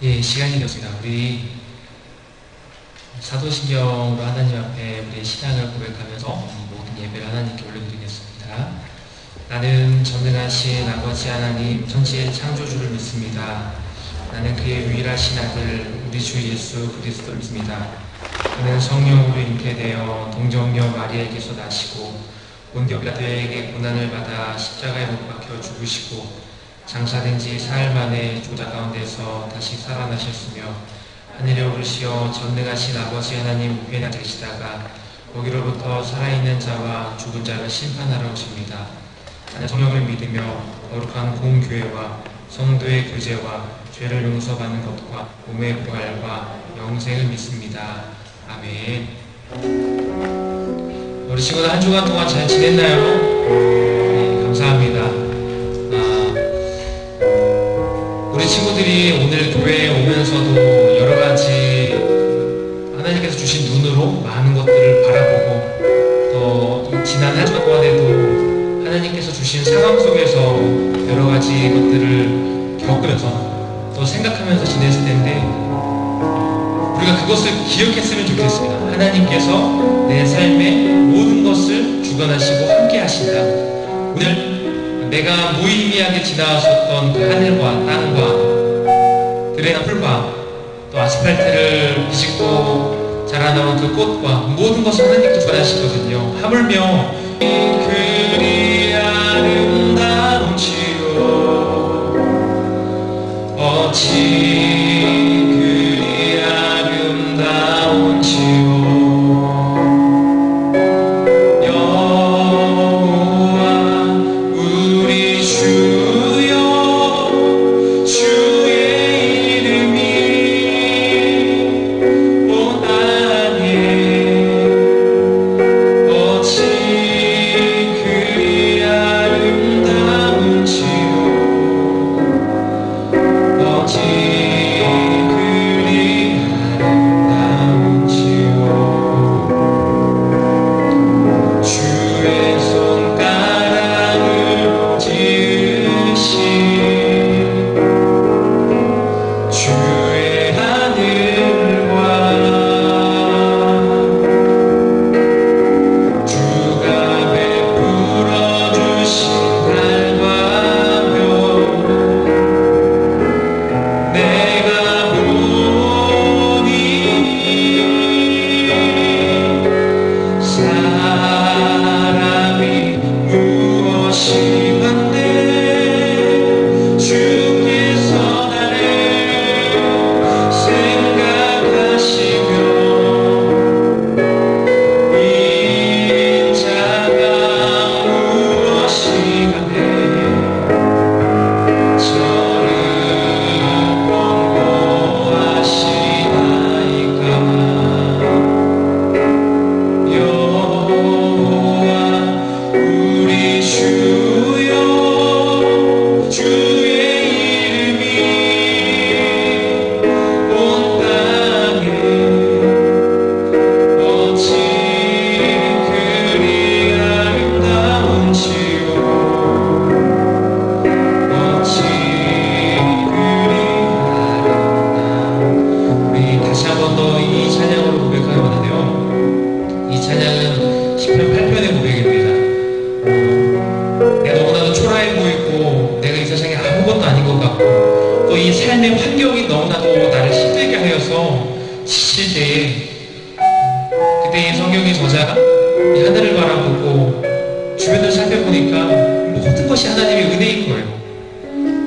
예, 시간이 되었습니다. 우리 사도신경으로 하나님 앞에 우리의 신앙을 고백하면서 모든 예배를 하나님께 올려드리겠습니다. 나는 전능하신 아버지 하나님 천지의 창조주를 믿습니다. 나는 그의 유일하신 아들 우리 주 예수 그리스도를 믿습니다. 그는 성령으로 잉태되어 동정녀 마리아에게서 나시고 본디오 빌라도에게 고난을 받아 십자가에 못 박혀 죽으시고 장사된 지 사흘 만에 조다 가운데서 다시 살아나셨으며 하늘에 오르시어 전능하신 아버지 하나님 우편에 계시다가 거기로부터 살아있는 자와 죽은 자를 심판하러 오십니다. 나는 성령을 믿으며 거룩한 공교회와 성도의 교제와 죄를 용서받는 것과 몸의 부활과 영생을 믿습니다. 아멘. 우리 친구들 한 주간 동안 잘 지냈나요? 네, 감사합니다. 우리 친구들이 오늘 교회에 오면서도 여러가지 하나님께서 주신 눈으로 많은 것들을 바라보고 또 지난 한 주간 동안에도 하나님께서 주신 상황 속에서 여러가지 것들을 겪으면서 또 생각하면서 지냈을 텐데 우리가 그것을 기억했으면 좋겠습니다. 하나님께서 내 삶의 모든 것을 주관하시고 함께 하신다. 오늘 내가 무의미하게 지나왔었던 그 하늘과 땅과 들에나 풀과 또 아스팔트를 비집고 자라나온 그 꽃과 모든 것을 하나님께서 주관하시거든요. 하물며 그리 아름다운 지요 어찌 그리 아름다운 지요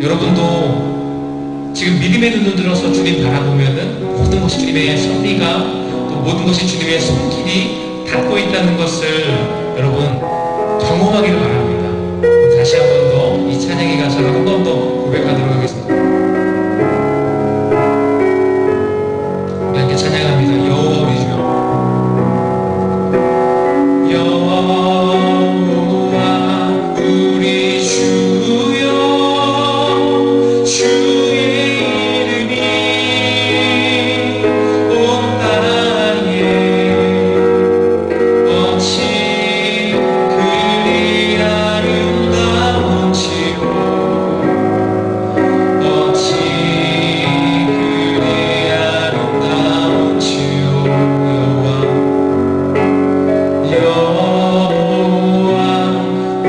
여러분도 지금 믿음의 눈을 들어서 주님 바라보면은 모든 것이 주님의 섭리가 또 모든 것이 주님의 손길이 닿고 있다는 것을 여러분 경험하기를 바랍니다. 다시 한 번 더 이 찬양의 가사를 한 번 더 고백하도록 하겠습니다. 우리 함께 찬양합니다. 여호와 우리 주여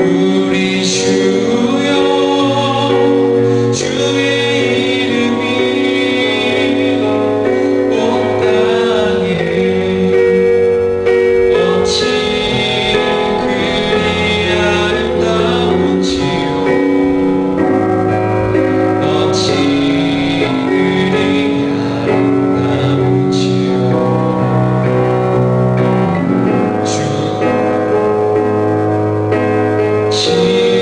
우리 주여 주의 이름이 온 땅에 어찌 그리 아름다운지요 어찌 그리 아름다운지요 주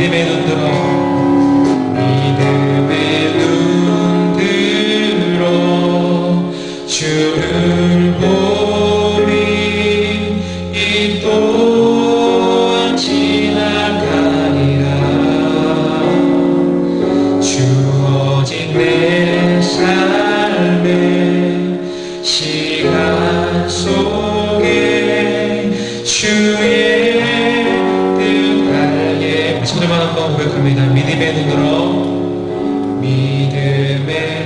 믿음의 눈 들어 믿음의 눈 들어 주를 보니 이 또한 지나가리라 주어진 내 삶의 시간 속에 주의 뜻 알게 손을만 한번 고백합니다. 믿음의 눈으로 믿음의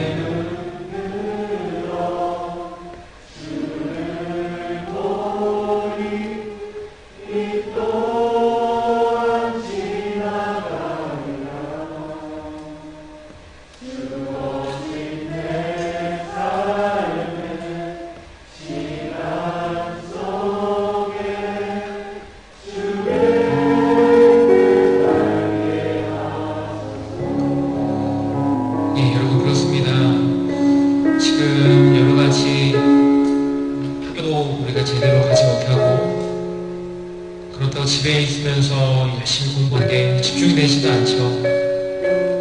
여러분 그렇습니다. 지금 여러 가지 학교도 우리가 제대로 가지 못하고 그렇다고 집에 있으면서 열심히 공부하는 게 집중이 되지도 않죠.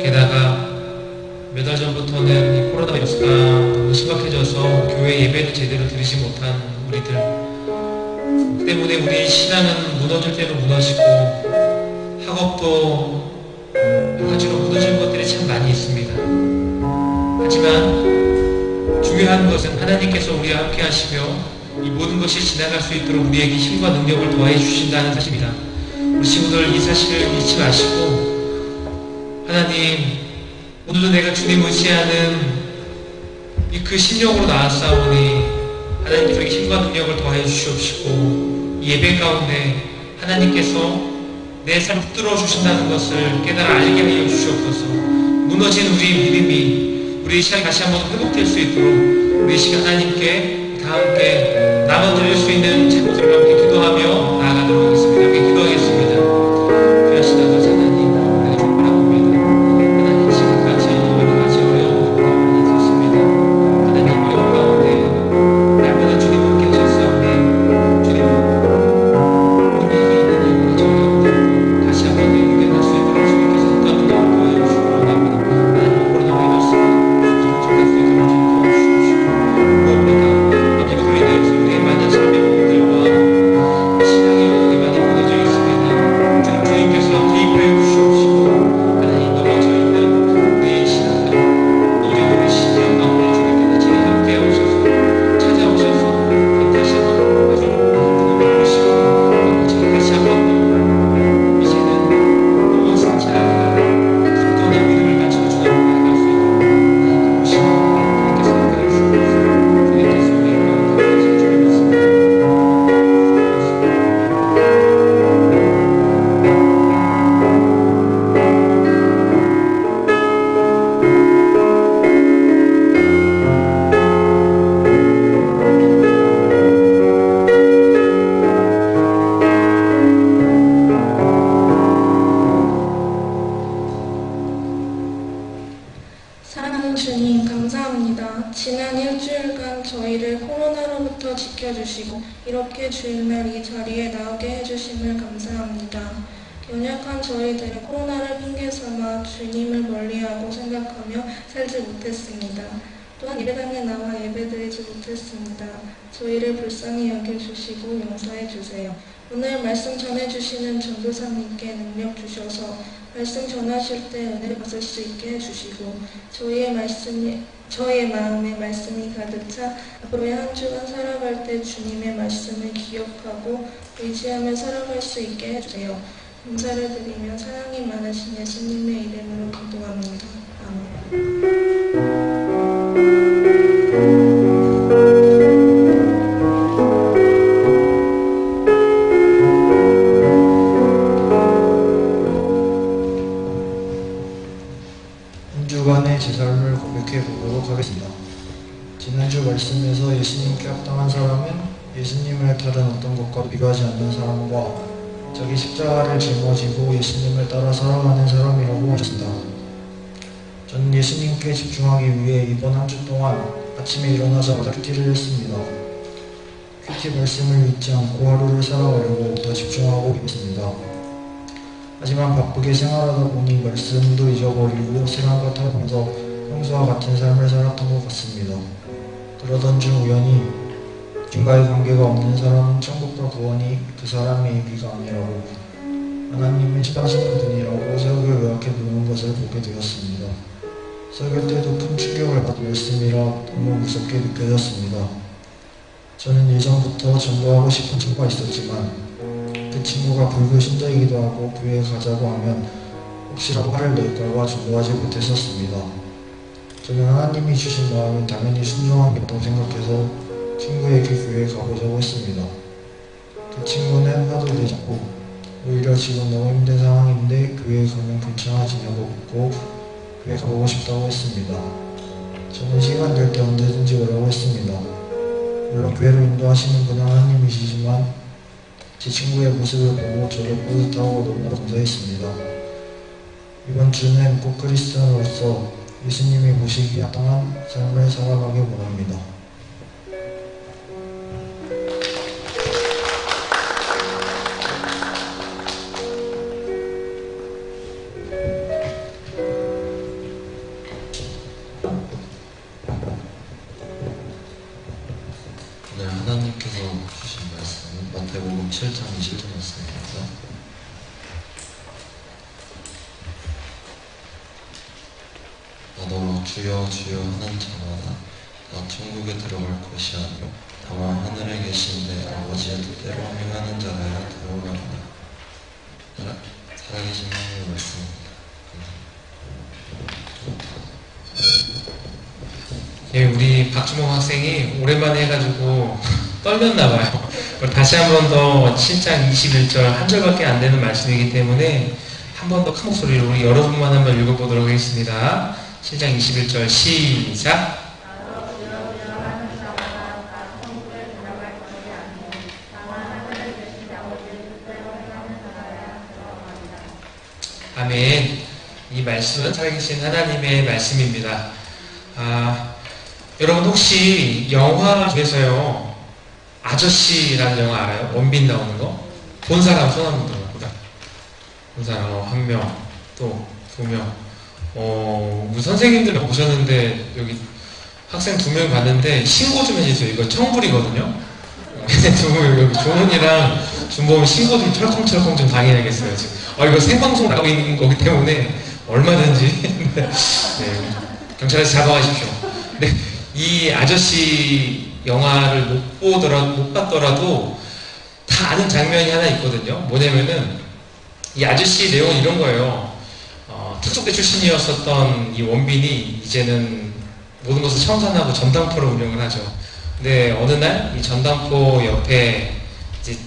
게다가 몇 달 전부터는 이 코로나 바이러스가 너무 심각해져서 교회 예배도 제대로 드리지 못한 우리들 그 때문에 우리 신앙은 무너질 대로 무너지고 학업도 여러 가지로 무너진 것들이 참 많이 있습니다. 하지만 중요한 것은 하나님께서 우리와 함께 하시며 이 모든 것이 지나갈 수 있도록 우리에게 힘과 능력을 더해 주신다는 사실입니다. 우리 친구들 이 사실을 잊지 마시고 하나님 오늘도 내가 주님 의지하는 이 그 심령으로 나아싸우니 하나님께서 힘과 능력을 더해 주시옵시고 이 예배 가운데 하나님께서 내 삶을 붙들어 주신다는 것을 깨달아 알게 하여 주시옵소서. 무너진 우리의 믿음이 우리 시간이 다시 한번 회복될 수 있도록 우리 시간 하나님께 다 함께 나눠 드릴 수 있는 제목들을 함께 기도하며 나아가도록 하겠습니다. 함께 기도하겠습니다. 귀하신 아버지 하나님, 내가 축복합니다. 하나님 지금까지 여러 가지 어려운 것들이 많이 있었습니다. 하나님 어려운 가운데 날마다 주님 함께 하셨사오니 주님 우리에게 있는 일들이 저희가 다시 한번 의견할 수 있도록 주님께서 힘과 능력을 보여주시기 원합니다. 하나님 코로나 바이러스 정착할 수 있도록 주님 도와주시옵시고 무엇보다 아버지 그에 대해서 우리의 많은 삶의 부분들과 신앙의 영역이 많이 무너져 있습니다. 주님께서 개입하여 주시옵시고 하나님 넘어져 있는 우리의 신앙들 우리 심령 가운데 주님께서 제일 함께 오셔서 찾아오셔서 다시 한번 주님을 부르시고 다시 한번 이제는 너무 상치 않은 든든한 믿음을 가지고 주님 앞에 나갈 수 있도록 부르시고 주님께서 함께 주시옵소서. 주님께서 우리의 가운데 계신 줄 믿습니다. 사랑하는 주님, 감사합니다. 지난 일주일간 저희를 코로나로부터 지켜주시고 이렇게 주일날 이 자리에 나오게 해주심을 감사합니다. 연약한 저희들은 코로나를 핑계삼아 주님을 멀리하고 생각하며 살지 못했습니다. 또한 예배당에 나와 예배드리지 못했습니다. 저희를 불쌍히 여겨주시고 용서해주세요. 오늘 말씀 전해주시는 전도사님께 능력 주셔서 말씀 전하실 때 은혜를 받을 수 있게 해주시고 저희의 마음에 말씀이 가득 차 앞으로의 한 주간 살아갈 때 주님의 말씀을 기억하고 의지하며 살아갈 수 있게 해주세요. 감사를 드리며 사랑이 많으신 예수님의 이름으로 기도합니다. 아멘. 한 주간의 제 삶을 고백해 보도록 하겠습니다. 지난주 말씀에서 예수님께 합당한 사람은 예수님을 다른 어떤 것과 비교하지 않는 사람과 자기 십자가를 짊어지고 예수님을 따라 살아가는 사람이라고 하셨습니다. 저는 예수님께 집중하기 위해 이번 한 주 동안 아침에 일어나자마자 큐티를 했습니다. 큐티 말씀을 잊지 않고 하루를 살아가려고 더 집중하고 있습니다. 하지만 바쁘게 생활하다 보니 말씀도 잊어버리고 시간과 타면서 평소와 같은 삶을 살았던 것 같습니다. 그러던 중 우연히 주님과의 관계가 없는 사람은 천국과 구원이 그 사람의 얘기가 아니라고 하나님을 싫어하시는 분이라고 설교를 요약해 놓은 것을 보게 되었습니다. 설교 때도 큰 충격을 받은 말씀이라 너무 무섭게 느껴졌습니다. 저는 예전부터 전도하고 싶은 친구가 있었지만 그 친구가 불교 신자이기도 하고 교회에 가자고 하면 혹시라도 화를 낼까봐 전도하지 못했었습니다. 저는 하나님이 주신 마음은 당연히 순종한 게 없다고 생각해서 친구에게 교회에 가보자고 했습니다. 그 친구는 화도 내지 않고 오히려 지금 너무 힘든 상황인데 교회에 가면 괜찮아지냐고 묻고 교회에 가보고 싶다고 했습니다. 저는 시간 될 때 언제든지 오라고 했습니다. 물론 교회로 인도하시는 분은 하나님이시지만 제 친구의 모습을 보고 저를 뿌듯하고 너무나 감사했습니다. 이번 주는 꼭 크리스찬으로서 예수님이 보시기에 합당한 삶을 살아가길 원합니다. 오늘 하나님께서 주신 말씀은 마태복음 7장 20절 말씀입니다. 나더러 주여 주여 하는 자마다 다 천국에 들어갈 것이 아니요 다만 하늘에 계신 내 아버지의 뜻대로 행하는 자라야 들어가리라. 살아계신 하나님의 말씀입니다. 예, 우리 박주몽 학생이 오랜만에 해가지고 떨렸나봐요. 다시 한 번 더 7장 21절 한 절밖에 안 되는 말씀이기 때문에 한 번 더 큰 목소리로 우리 여러분만 한번 읽어보도록 하겠습니다. 7장 21절 시작. 아멘. 이 말씀은 살아계신 하나님의 말씀입니다. 여러분 혹시 영화 중에서요 아저씨라는 영화 알아요? 원빈 나오는 거? 본 사람 손 한번 들어보다. 본 사람 한 명, 또 두 명. 우리 선생님들 보셨는데 여기 학생 2명 봤는데 신고 좀 해주세요. 이거 청불이거든요. 두 명 여기 조문이랑 준범이 신고 좀 철컹철컹 좀 당해야겠어요 지금. 이거 생방송 나가고 있는 거기 때문에 얼마든지 네, 경찰에서 잡아가십시오. 근데 이 아저씨 영화를 못 봤더라도 다 아는 장면이 하나 있거든요. 뭐냐면은 이 아저씨 내용은 이런 거예요. 특수대 출신이었었던 이 원빈이 이제는 모든 것을 청산하고 전당포를 운영을 하죠. 근데 어느 날 이 전당포 옆에 이제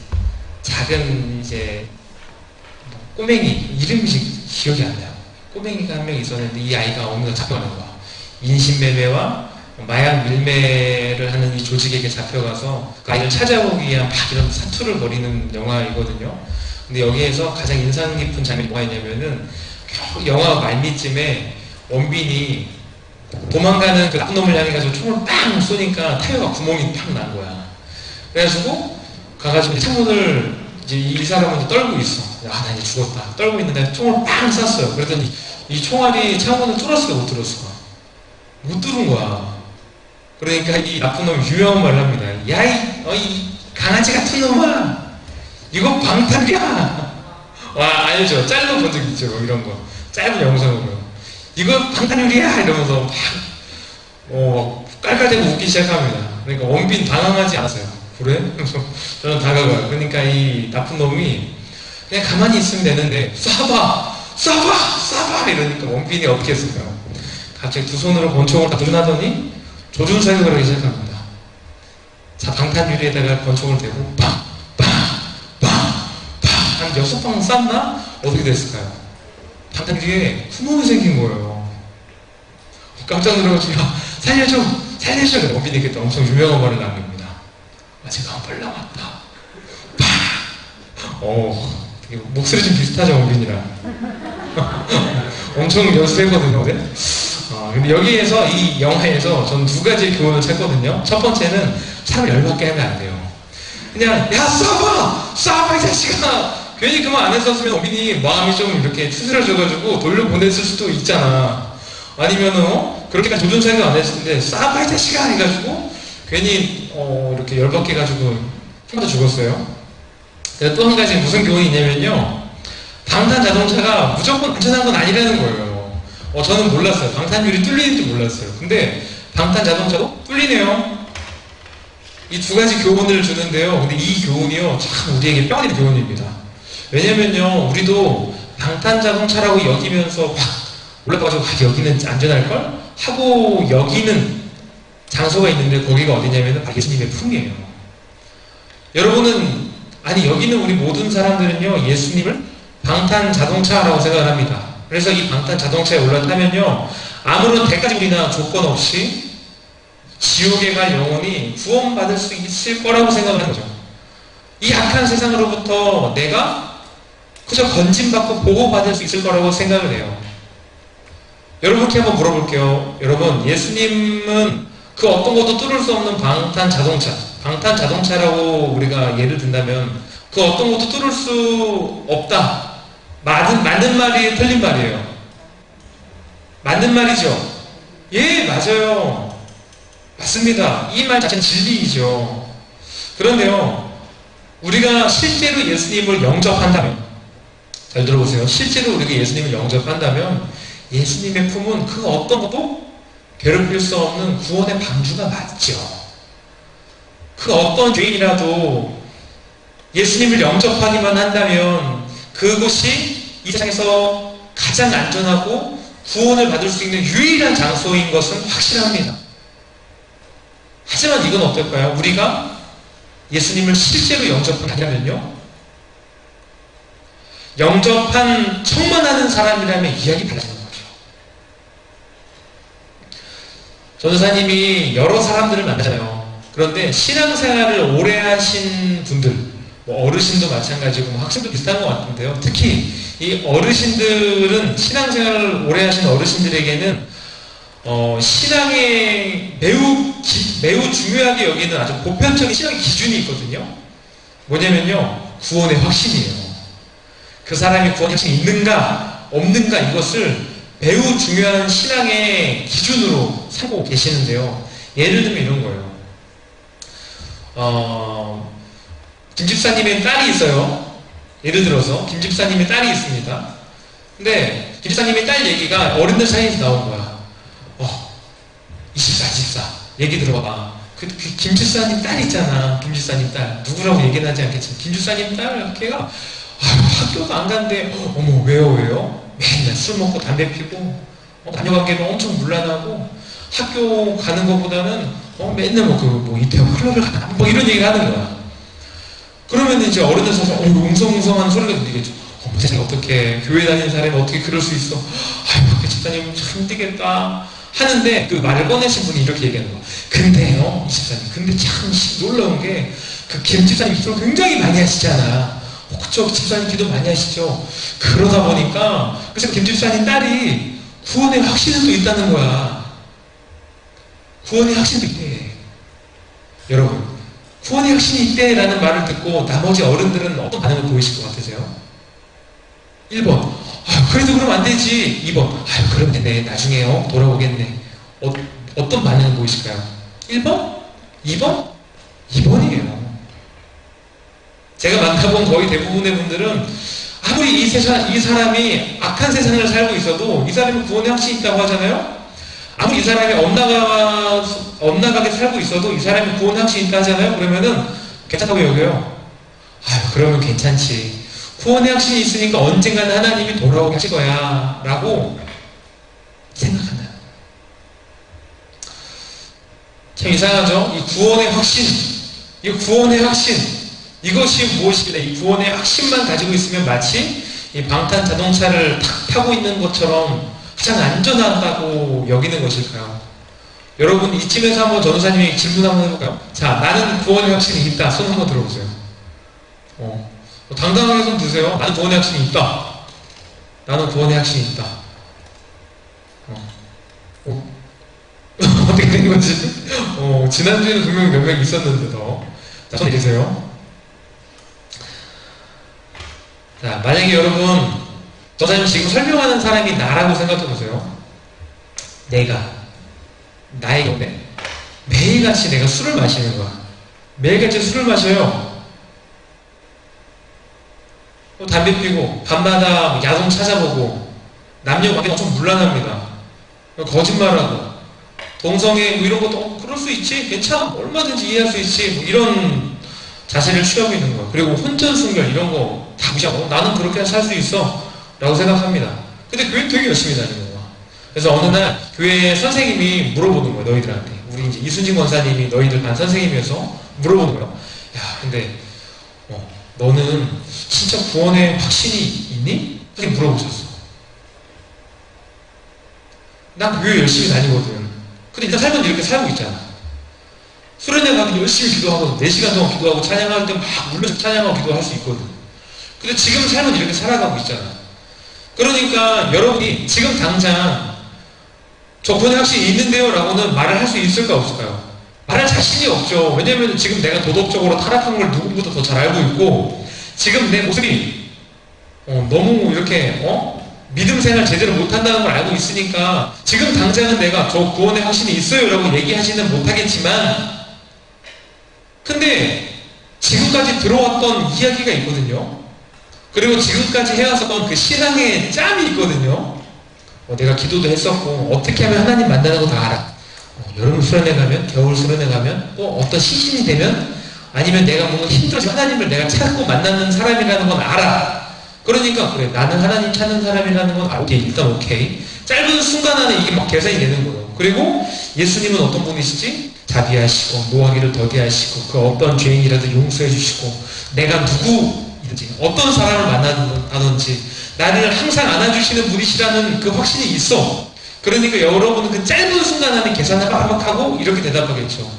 작은 이제 꼬맹이 이름이 기억이 안 나요. 꼬맹이가 한 명 있었는데 이 아이가 어느 날 잡혀가는 거야. 인신매매와 마약 밀매를 하는 이 조직에게 잡혀가서 그 아이를 찾아오기 위한 막 이런 사투를 벌이는 영화이거든요. 근데 여기에서 가장 인상 깊은 장면이 뭐가 있냐면은 영화 말미쯤에 원빈이 도망가는 그 나쁜 놈을 향해가지고 총을 빵 쏘니까 타이어가 구멍이 팍 난 거야. 그래가지고 가가지고 창문을 이제 이 사람은 이제 떨고 있어. 나 이제 죽었다. 떨고 있는데 총을 빵 쐈어요. 그랬더니 이 총알이 창문을 뚫었을까 못 뚫었을까? 못 뚫은 거야. 그러니까 이 나쁜 놈이 유명한 말을 합니다. 야, 이 강아지 같은 놈아! 이거 방탄이야! 와, 알죠? 짤로 본 적 있죠? 이런 거. 짧은 영상으로. 이거 방탄유리야! 이러면서 막, 깔깔대고 웃기 시작합니다. 그러니까 원빈 당황하지 않았어요. 그래? 그래서 저는 다가가요. 그러니까 이 나쁜 놈이 그냥 가만히 있으면 되는데, 쏴봐! 이러니까 원빈이 어떻게 했을까요? 갑자기 두 손으로 권총을 딱 들나더니 조준 사격을 하기 시작합니다. 자, 방탄유리에다가 권총을 대고 빵! 한 6방 쐈나? 어떻게 됐을까요? 방탄유리에 구멍이 생긴 거예요. 깜짝 놀라가지고 살려줘! 원빈이 그때 엄청 유명한 말을 남깁니다. 아직 한 발 남았다. 되게 목소리 좀 비슷하죠, 원빈이랑. 엄청 연습했거든요, 근데 여기에서 이 영화에서 전 2가지 교훈을 찾거든요. 첫 번째는 사람 열받게 하면 안 돼요. 그냥 야 쏴봐 이 자식아 괜히 그 말 안 했었으면 어빈이 마음이 좀 이렇게 추스려져가지고 돌려보냈을 수도 있잖아. 아니면은 그렇게까지 조준사격을 안 했을 텐데 싸봐 이 자식아 해가지고 괜히 이렇게 열받게 해가지고 힘도 죽었어요. 또 한 가지 무슨 교훈이 있냐면요, 방탄 자동차가 무조건 안전한 건 아니라는 거예요. 저는 몰랐어요. 방탄유리 뚫리는지 몰랐어요. 근데 방탄 자동차도 뚫리네요. 이 두 가지 교훈을 주는데요. 근데 이 교훈이요, 참 우리에게 뼈아픈 교훈입니다. 왜냐면요, 우리도 방탄 자동차라고 여기면서 막 올라가가지고 여기는 안전할걸? 하고 여기는 장소가 있는데 거기가 어디냐면은 예수님의 품이에요. 여러분은, 아니 여기는 우리 모든 사람들은요, 예수님을 방탄 자동차라고 생각을 합니다. 그래서 이 방탄 자동차에 올라타면요, 아무런 대가적이나 조건 없이 지옥에 갈 영혼이 구원받을 수 있을 거라고 생각을 하는 거죠. 이 악한 세상으로부터 내가 그저 건진받고 보호받을 수 있을 거라고 생각을 해요. 여러분께 한번 물어볼게요. 여러분, 예수님은 그 어떤 것도 뚫을 수 없는 방탄 자동차라고 우리가 예를 든다면 그 어떤 것도 뚫을 수 없다. 맞는 말이 틀린 말이에요. 맞는 말이죠. 예, 맞아요. 맞습니다. 이 말 자체는 진리이죠. 그런데요, 우리가 실제로 예수님을 영접한다면, 잘 들어보세요. 실제로 우리가 예수님을 영접한다면 예수님의 품은 그 어떤 것도 괴롭힐 수 없는 구원의 방주가 맞죠. 그 어떤 죄인이라도 예수님을 영접하기만 한다면 그곳이 이 세상에서 가장 안전하고 구원을 받을 수 있는 유일한 장소인 것은 확실합니다. 하지만 이건 어떨까요? 우리가 예수님을 실제로 영접한 아니라면요, 영접한 척만 하는 사람이라면 이야기 달라지는 거죠. 전도사님이 여러 사람들을 만나잖아요. 그런데 신앙생활을 오래 하신 분들, 어르신도 마찬가지고 학생도 비슷한 것 같은데요. 특히 이 어르신들은, 신앙생활을 오래 하신 어르신들에게는 신앙에 매우 중요하게 여기는 아주 보편적인 신앙의 기준이 있거든요. 뭐냐면요, 구원의 확신이에요. 그 사람이 구원의 확신이 있는가 없는가, 이것을 매우 중요한 신앙의 기준으로 삼고 계시는데요. 예를 들면 이런 거예요. 김 집사님의 딸이 있어요. 예를 들어서 김 집사님의 딸이 있습니다. 근데 김 집사님의 딸 얘기가 어른들 사이에서 나온 거야. 24 얘기 들어봐봐. 김 집사님 딸 있잖아. 김 집사님 딸. 누구라고 얘기는 하지 않겠지만 김 집사님 딸, 걔가 학교도 안 간대. 어머, 왜요? 맨날 술 먹고 담배 피고 남녀관계도 엄청 문란하고 학교 가는 것보다는 맨날 이태원 클럽을 가나 이런 얘기를 하는 거야. 그러면 이제 어른들 사서 웅성웅성하는 소리가 들리겠죠. 세상에 어떻게 교회 다니는 사람이 어떻게 그럴 수 있어? 그 집사님 참 힘들겠다 하는데, 그 말을 꺼내신 분이 이렇게 얘기하는 거야. 근데요, 이 집사님, 근데 참 놀라운 게 그 김 집사님 기도를 굉장히 많이 하시잖아. 그쵸, 집사님 기도 많이 하시죠. 그러다 보니까 그래서 김 집사님 딸이 구원의 확신은 또 있다는 거야. 구원의 확신도 있대. 여러분, 구원의 확신이 있대라는 말을 듣고 나머지 어른들은 어떤 반응을 보이실 것 같으세요? 1번, 그래도 그러면 안 되지. 2번, 그러면 되네, 나중에요, 돌아오겠네. 어떤 반응을 보이실까요? 1번? 2번? 2번이에요. 제가 만나본 거의 대부분의 분들은 아무리 이 사람이 악한 세상을 살고 있어도 이 사람이 구원의 확신이 있다고 하잖아요? 아무리 이 사람이 엇나가게 살고 있어도 이 사람이 구원의 확신이 있다 하잖아요? 그러면은 괜찮다고 여겨요. 그러면 괜찮지. 구원의 확신이 있으니까 언젠가는 하나님이 돌아오게 하실 거야 라고 생각한다. 참 이상하죠? 이 구원의 확신, 이것이 무엇이길래 이 구원의 확신만 가지고 있으면 마치 이 방탄 자동차를 탁 타고 있는 것처럼 가장 안전하다고 여기는 것일까요? 여러분, 이쯤에서 한번 전도사님이 질문 한번 해볼까요? 자, 나는 구원의 확신이 있다. 손 한번 들어보세요. 당당하게 손 드세요. 나는 구원의 확신이 있다. 나는 구원의 확신이 있다. 어떻게 된 거지? 지난주에는 분명히 몇 명 있었는데도. 자, 손 내리세요. 자, 만약에 여러분, 저자님 지금 설명하는 사람이 나라고 생각해보세요. 나의 경우에 매일같이 내가 술을 마시는 거야. 매일같이 술을 마셔요. 담배 피고, 밤마다 야동 찾아보고, 남녀 관계 엄청 문란합니다. 거짓말하고, 동성애 이런 것도 그럴 수 있지? 괜찮아. 얼마든지 이해할 수 있지. 이런 자세를 취하고 있는 거야. 그리고 혼전순결 이런 거 다 무시하고 나는 그렇게 살 수 있어 라고 생각합니다. 근데 교회 되게 열심히 다니는 거야. 그래서 어느 날 교회 선생님이 물어보는 거야. 너희들한테. 우리 이제 이순진 권사님이 너희들 반 선생님이어서 물어보는 거야. 야, 근데 너는 진짜 구원에 확신이 있니? 선생님 물어보셨어. 난 교회 열심히 다니거든. 근데 일단 삶은 이렇게 살고 있잖아. 수련회 가면 열심히 기도하고 4시간 동안 기도하고 찬양할 때 막 물러서 찬양하고 기도할 수 있거든. 근데 지금 삶은 이렇게 살아가고 있잖아. 그러니까 여러분이 지금 당장 저 구원의 확신이 있는데요 라고는 말을 할 수 있을까 없을까요? 말할 자신이 없죠. 왜냐면 지금 내가 도덕적으로 타락한 걸 누구보다 더 잘 알고 있고 지금 내 모습이 너무 이렇게 믿음 생활 제대로 못한다는 걸 알고 있으니까 지금 당장은 내가 저 구원의 확신이 있어요 라고 얘기하지는 못하겠지만 근데 지금까지 들어왔던 이야기가 있거든요. 그리고 지금까지 해왔었던 그 신앙의 짬이 있거든요. 내가 기도도 했었고 어떻게 하면 하나님 만나는 거 다 알아. 여름 수련회 가면 겨울 수련회 가면 또 어떤 시즌이 되면 아니면 내가 뭔가 힘들어지면 하나님을 내가 찾고 만나는 사람이라는 건 알아. 그러니까 그래 나는 하나님 찾는 사람이라는 건 오케이 일단 오케이. 짧은 순간 안에 이게 막 계산이 되는 거예요. 그리고 예수님은 어떤 분이시지? 자비하시고 노하기를 더디하시고 그 어떤 죄인이라도 용서해 주시고 내가 누구이든지 어떤 사람을 만나든지 나를 항상 안아주시는 분이시라는 그 확신이 있어. 그러니까 여러분은 그 짧은 순간 안에 계산을 빡빡 하고 이렇게 대답하겠죠.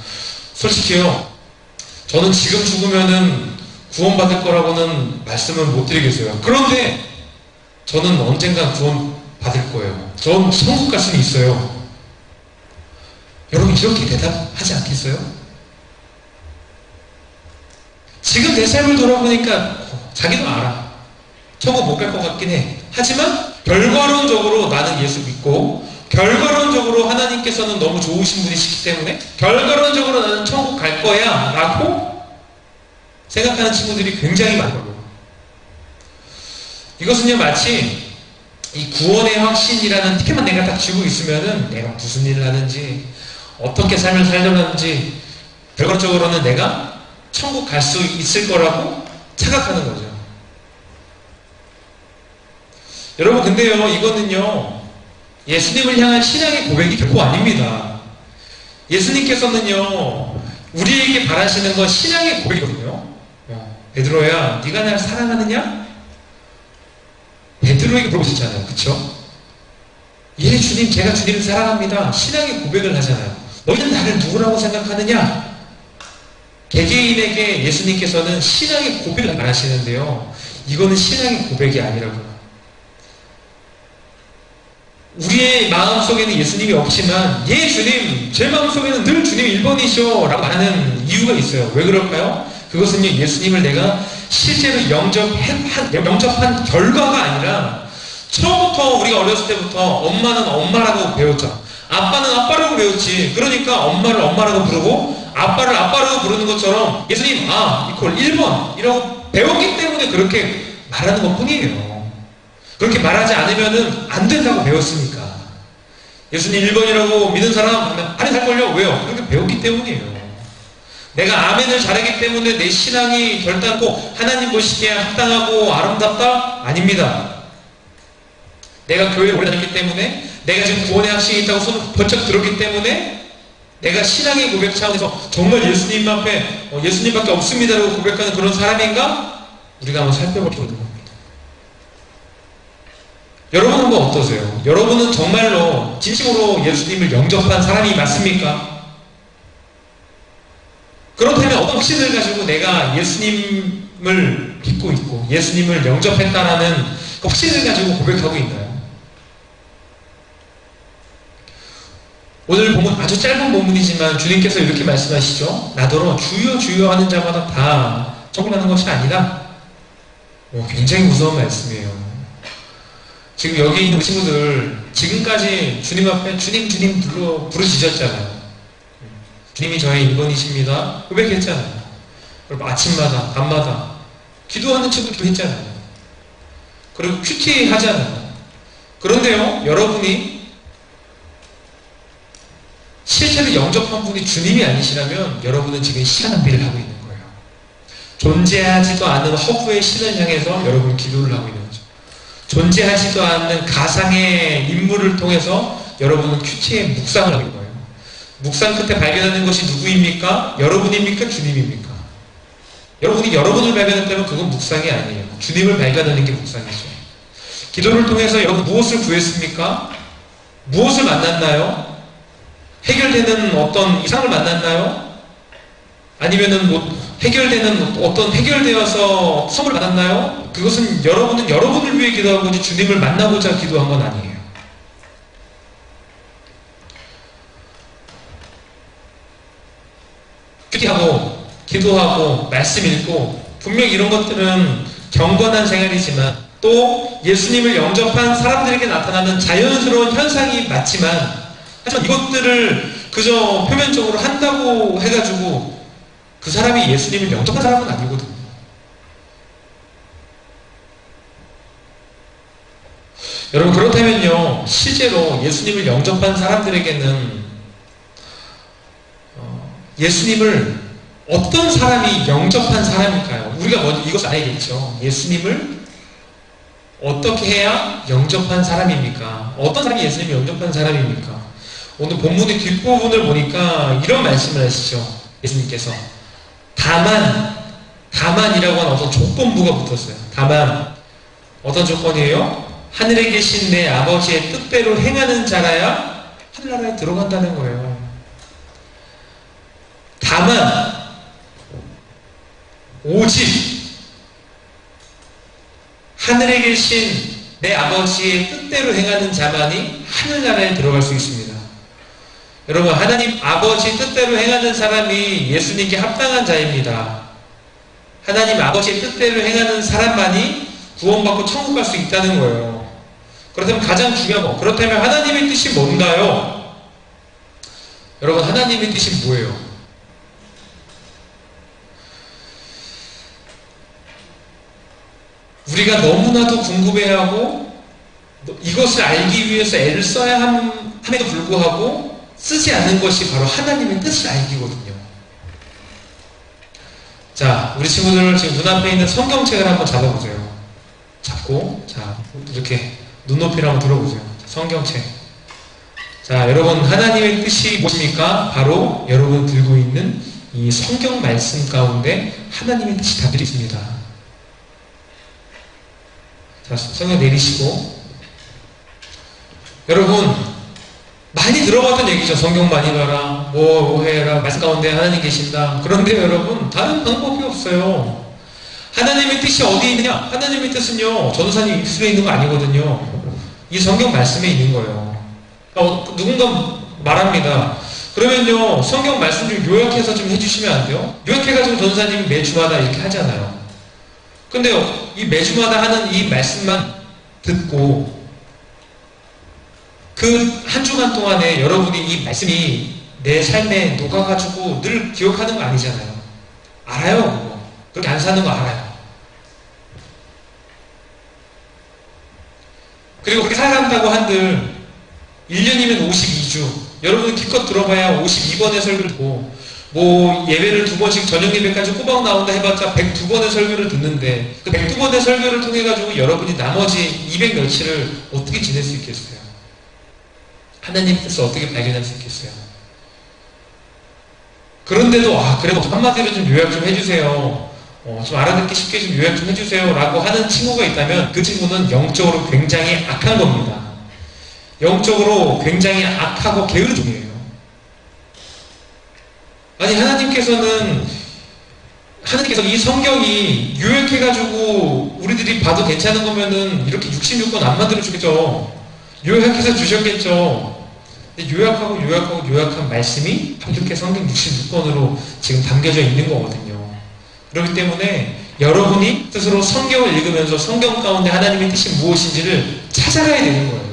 솔직히요 저는 지금 죽으면은 구원받을 거라고는 말씀을 못 드리겠어요. 그런데 저는 언젠가 구원받을 거예요. 전 천국 갈 수는 있어요. 여러분 이렇게 대답하지 않겠어요? 지금 내 삶을 돌아보니까 자기도 알아. 천국 못 갈 것 같긴 해. 하지만 결과론적으로 나는 예수 믿고 결과론적으로 하나님께서는 너무 좋으신 분이시기 때문에 결과론적으로 나는 천국 갈 거야 라고 생각하는 친구들이 굉장히 많거든요. 이것은요 마치 이 구원의 확신이라는 티켓만 내가 딱 쥐고 있으면은 내가 무슨 일을 하는지 어떻게 삶을 살려는지 결과적으로는 내가 천국 갈 수 있을 거라고 착각하는 거죠. 여러분 근데요 이거는요 예수님을 향한 신앙의 고백이 결코 아닙니다. 예수님께서는요 우리에게 바라시는 건 신앙의 고백이거든요. 베드로야 네가 나를 사랑하느냐? 베드로에게 물어보셨잖아요. 그쵸? 예 주님 제가 주님을 사랑합니다. 신앙의 고백을 하잖아요. 너희는 나를 누구라고 생각하느냐? 개개인에게 예수님께서는 신앙의 고백을 말하시는데요. 이거는 신앙의 고백이 아니라고요. 우리의 마음속에는 예수님이 없지만 예 주님 제 마음속에는 늘 주님 1번이셔 라고 말하는 이유가 있어요. 왜 그럴까요? 그것은요 예수님을 내가 실제로 영접한 결과가 아니라 처음부터 우리가 어렸을 때부터 엄마는 엄마라고 배웠죠. 아빠는 아빠라고 배웠지. 그러니까 엄마를 엄마라고 부르고 아빠를 아빠라고 부르는 것처럼 예수님 이퀄 1번 이라고 배웠기 때문에 그렇게 말하는 것 뿐이에요. 그렇게 말하지 않으면은 안 된다고 배웠으니까. 예수님 1번이라고 믿는 사람 하면 아니 살걸요. 왜요? 그렇게 배웠기 때문이에요. 내가 아멘을 잘하기 때문에 내 신앙이 결단코 하나님 보시기에 합당하고 아름답다? 아닙니다. 내가 교회에 오래 다녔기 때문에 내가 지금 구원의 확신이 있다고 손을 번쩍 들었기 때문에 내가 신앙의 고백 차원에서 정말 예수님 앞에 예수님밖에 없습니다라고 고백하는 그런 사람인가? 우리가 한번 살펴볼 필요가 있는 겁니다. 여러분 한번 어떠세요? 여러분은 정말로 진심으로 예수님을 영접한 사람이 맞습니까? 그렇다면 어떤 확신을 가지고 내가 예수님을 믿고 있고 예수님을 영접했다라는 확신을 가지고 고백하고 있나요? 오늘 본문 아주 짧은 본문이지만 주님께서 이렇게 말씀하시죠. 나더러 주여 주여 하는 자마다 다 천국 가는 것이 아니라 굉장히 무서운 말씀이에요. 지금 여기 있는 친구들 지금까지 주님 앞에 주님 주님 부르짖었잖아요. 주님이 저의 1번이십니다. 고백했잖아요. 그리고 아침마다 밤마다 기도하는 친구도 했잖아요. 그리고 큐티 하잖아요. 그런데요, 여러분이 실제로 영접한 분이 주님이 아니시라면 여러분은 지금 시간 낭비를 하고 있는 거예요. 존재하지도 않는 허구의 신을 향해서 여러분은 기도를 하고 있는 거죠. 존재하지도 않는 가상의 인물을 통해서 여러분은 큐티의 묵상을 하고 있는 거예요. 묵상 끝에 발견하는 것이 누구입니까? 여러분입니까? 주님입니까? 여러분이 여러분을 발견했다면 그건 묵상이 아니에요. 주님을 발견하는 게 묵상이죠. 기도를 통해서 여러분 무엇을 구했습니까? 무엇을 만났나요? 해결되는 어떤 이상을 만났나요? 아니면은 해결되는 어떤 해결되어서 선물 받았나요? 그것은 여러분은 여러분을 위해 기도한 거지 주님을 만나고자 기도한 건 아니에요. 큐티하고 기도하고 말씀 읽고 분명 이런 것들은 경건한 생활이지만 또 예수님을 영접한 사람들에게 나타나는 자연스러운 현상이 맞지만 하지만 이것들을 그저 표면적으로 한다고 해가지고 그 사람이 예수님을 영접한 사람은 아니거든요. 여러분 그렇다면요 실제로 예수님을 영접한 사람들에게는 예수님을 어떤 사람이 영접한 사람일까요? 우리가 먼저 이것을 알아야겠죠. 예수님을 어떻게 해야 영접한 사람입니까? 어떤 사람이 예수님을 영접한 사람입니까? 오늘 본문의 뒷부분을 보니까 이런 말씀을 하시죠. 예수님께서 다만이라고 하는 어떤 조건부가 붙었어요. 다만 어떤 조건이에요? 하늘에 계신 내 아버지의 뜻대로 행하는 자라야 하늘나라에 들어간다는 거예요. 다만 오직 하늘에 계신 내 아버지의 뜻대로 행하는 자만이 하늘나라에 들어갈 수 있습니다. 여러분 하나님 아버지 뜻대로 행하는 사람이 예수님께 합당한 자입니다. 하나님 아버지의 뜻대로 행하는 사람만이 구원받고 천국 갈 수 있다는 거예요. 그렇다면 가장 중요한 거 그렇다면 하나님의 뜻이 뭔가요? 여러분 하나님의 뜻이 뭐예요? 우리가 너무나도 궁금해하고 이것을 알기 위해서 애를 써야 함에도 불구하고 쓰지 않는 것이 바로 하나님의 뜻을 알기거든요. 자, 우리 친구들 지금 눈앞에 있는 성경책을 한번 잡아보세요. 잡고 자 이렇게 눈높이를 한번 들어보세요. 성경책. 자, 여러분 하나님의 뜻이 무엇입니까? 바로 여러분 들고 있는 이 성경 말씀 가운데 하나님의 뜻이 다 들어있습니다. 자, 성경 내리시고 여러분 많이 들어봤던 얘기죠. 성경 많이 봐라 뭐 해라 말씀 가운데 하나님 계신다. 그런데 여러분 다른 방법이 없어요. 하나님의 뜻이 어디에 있느냐? 하나님의 뜻은요 전도사님 입술에 있는 거 아니거든요. 이 성경 말씀에 있는 거예요. 누군가 말합니다. 그러면요 성경 말씀 좀 요약해서 좀 해주시면 안 돼요? 요약해가지고 전도사님이 매주마다 이렇게 하잖아요. 근데요 이 매주마다 하는 이 말씀만 듣고 그 한 주간 동안에 여러분이 이 말씀이 내 삶에 녹아가지고 늘 기억하는 거 아니잖아요. 알아요 그거. 그렇게 안 사는 거 알아요. 그리고 그렇게 살아간다고 한들 1년이면 52주 여러분이 기껏 들어봐야 52번의 설교를 듣고 뭐 예배를 2번씩 저녁 예배까지 꼬박 나온다 해봤자 102번의 설교를 듣는데 그 102번의 설교를 통해 가지고 여러분이 나머지 200 며칠을 어떻게 지낼 수 있겠어요? 하나님 뜻을 어떻게 발견할 수 있겠어요? 그런데도 그래 뭐 한마디로 좀 요약 좀 해주세요. 좀 알아듣기 쉽게 좀 요약 좀 해주세요 라고 하는 친구가 있다면 그 친구는 영적으로 굉장히 악한 겁니다. 영적으로 굉장히 악하고 게으른 종이에요. 아니 하나님께서 이 성경이 요약해가지고 우리들이 봐도 괜찮은 거면은 이렇게 66권 안 만들어 주겠죠. 요약해서 주셨겠죠. 요약한 말씀이 이렇게 성경 66권으로 지금 담겨져 있는 거거든요. 그렇기 때문에 여러분이 스스로 성경을 읽으면서 성경 가운데 하나님의 뜻이 무엇인지를 찾아가야 되는 거예요.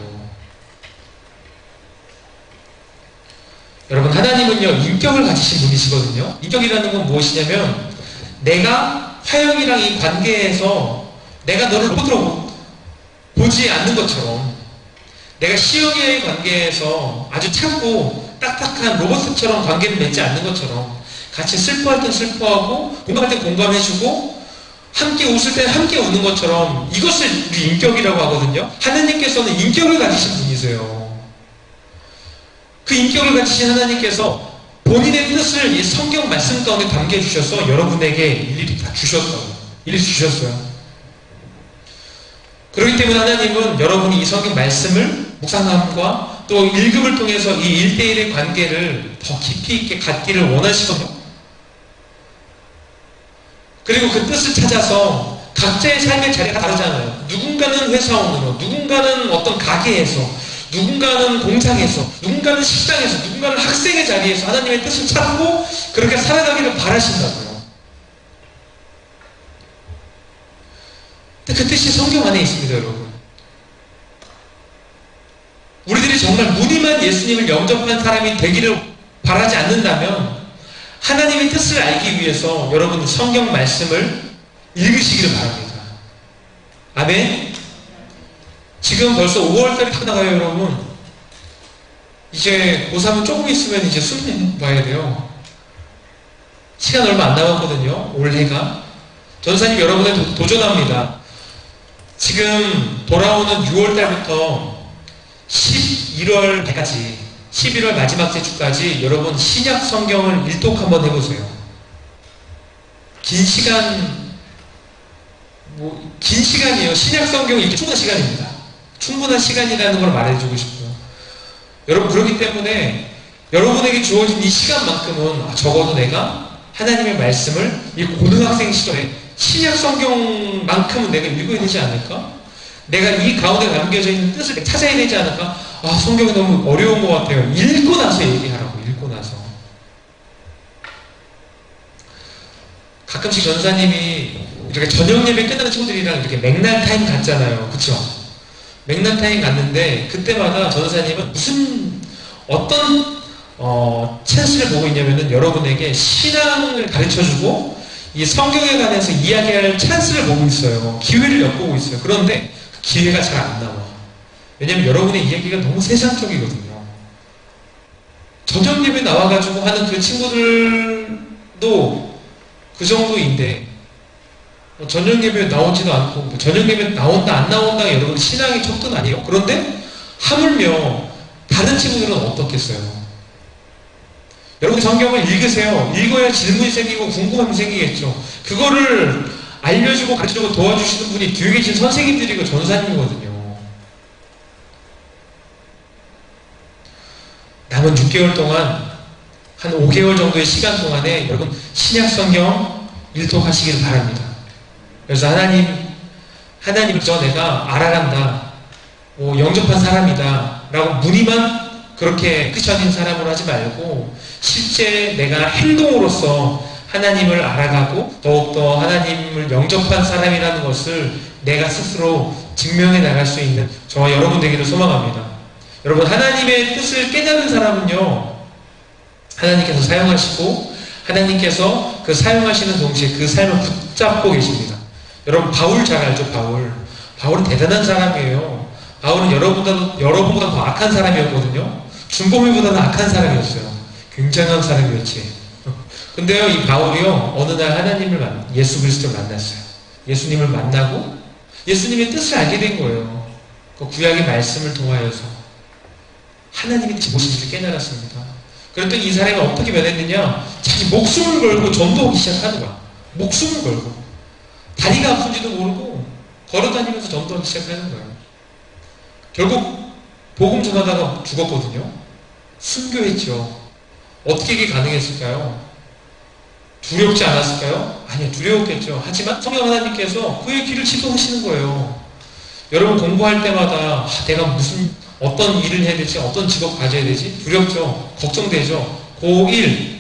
여러분, 하나님은요, 인격을 가지신 분이시거든요. 인격이라는 건 무엇이냐면, 내가 화영이랑 이 관계에서 내가 너를 로봇으로 보지 않는 것처럼, 내가 시영이의 관계에서 아주 착고 딱딱한 로봇처럼 관계를 맺지 않는 것처럼, 같이 슬퍼할 땐 슬퍼하고 공감할 땐 공감해주고 함께 웃을 땐 함께 웃는 것처럼, 이것을 우리 인격이라고 하거든요. 하나님께서는 인격을 가지신 분이세요. 그 인격을 가지신 하나님께서 본인의 뜻을 이 성경 말씀 가운데 담겨주셔서 여러분에게 일일이 다 주셨다고. 일일이 주셨어요. 그렇기 때문에 하나님은 여러분이 이 성경 말씀을 묵상함과 또 읽음을 통해서 이 1대1의 관계를 더 깊이 있게 갖기를 원하시거든요. 그리고 그 뜻을 찾아서 각자의 삶의 자리가 다르잖아요. 누군가는 회사원으로, 누군가는 어떤 가게에서, 누군가는 공장에서, 누군가는 식당에서, 누군가는 학생의 자리에서 하나님의 뜻을 찾고 그렇게 살아가기를 바라신다고요. 근데 그 뜻이 성경 안에 있습니다, 여러분. 우리들이 정말 무늬만 예수님을 영접한 사람이 되기를 바라지 않는다면 하나님의 뜻을 알기 위해서 여러분 성경 말씀을 읽으시기를 바랍니다. 아멘. 지금 벌써 5월달이 다 나가요, 여러분. 이제 고3은 조금 있으면 이제 수능 봐야 돼요. 시간 얼마 안 남았거든요, 올해가. 전사님 여러분에 도전합니다. 지금 돌아오는 6월달부터 11월까지, 11월 마지막 주까지 여러분 신약 성경을 일독 한번 해보세요. 긴 시간이에요. 신약 성경이 이렇게 충분한 시간입니다. 충분한 시간이라는 걸 말해주고 싶어요. 여러분, 그렇기 때문에 여러분에게 주어진 이 시간만큼은 적어도 내가 하나님의 말씀을 이 고등학생 시절에 신약 성경만큼은 내가 읽어야 되지 않을까? 내가 이 가운데 남겨져 있는 뜻을 찾아야 되지 않을까? 성경이 너무 어려운 것 같아요. 읽고 나서 얘기하라고, 읽고 나서. 가끔씩 전사님이 이렇게 저녁 예배 끝나는 친구들이랑 이렇게 맥날 타임 갔잖아요. 그쵸? 맥날 타임 갔는데, 그때마다 전사님은 어떤 찬스를 보고 있냐면은 여러분에게 신앙을 가르쳐주고, 이 성경에 관해서 이야기할 찬스를 보고 있어요. 기회를 엿보고 있어요. 그런데 그 기회가 잘 안 나와. 왜냐면 여러분의 이야기가 너무 세상적이거든요. 저녁 예배 나와가지고 하는 그 친구들도 그 정도인데, 저녁 예배 나오지도 않고, 저녁 예배 나온다 안 나온다 여러분 신앙의 척도는 아니에요. 그런데 하물며 다른 친구들은 어떻겠어요? 여러분 성경을 읽으세요. 읽어야 질문이 생기고 궁금함이 생기겠죠. 그거를 알려주고 가르쳐주고 도와주시는 분이 뒤에 계신 선생님들이고 전사님이거든요. 남은 6개월 동안 한 5개월 정도의 시간 동안에 여러분 신약 성경 일독하시길 바랍니다. 그래서 하나님 저 내가 알아간다, 영접한 사람이다 라고 무늬만 그렇게 끝이 아닌 사람으로 하지 말고 실제 내가 행동으로서 하나님을 알아가고 더욱더 하나님을 영접한 사람이라는 것을 내가 스스로 증명해 나갈 수 있는 저와 여러분 되기를 소망합니다. 여러분, 하나님의 뜻을 깨달은 사람은요, 하나님께서 사용하시고 하나님께서 그 사용하시는 동시에 그 삶을 붙잡고 계십니다. 여러분, 바울 잘 알죠? 바울은 대단한 사람이에요. 바울은 여러분보다 더 악한 사람이었거든요. 준범이보다는 악한 사람이었어요. 굉장한 사람이었지. 근데요, 이 바울이요, 어느 날 예수 그리스도를 만났어요. 예수님을 만나고 예수님의 뜻을 알게 된 거예요. 그 구약의 말씀을 통하여서 하나님의 뜻이 무엇인지를 깨달았습니다. 그랬더니 이 사람이 어떻게 변했느냐? 자기 목숨을 걸고 전도하기 시작하는 거야. 목숨을 걸고. 다리가 아픈지도 모르고 걸어다니면서 전도하기 시작하는 거예요. 결국 복음 전하다가 죽었거든요. 순교했죠. 어떻게 이게 가능했을까요? 두렵지 않았을까요? 아니요, 두려웠겠죠. 하지만 성령 하나님께서 그의 길을 지도하시는 거예요. 여러분 공부할 때마다 내가 어떤 일을 해야 되지? 어떤 직업 가져야 되지? 두렵죠. 걱정되죠. 고1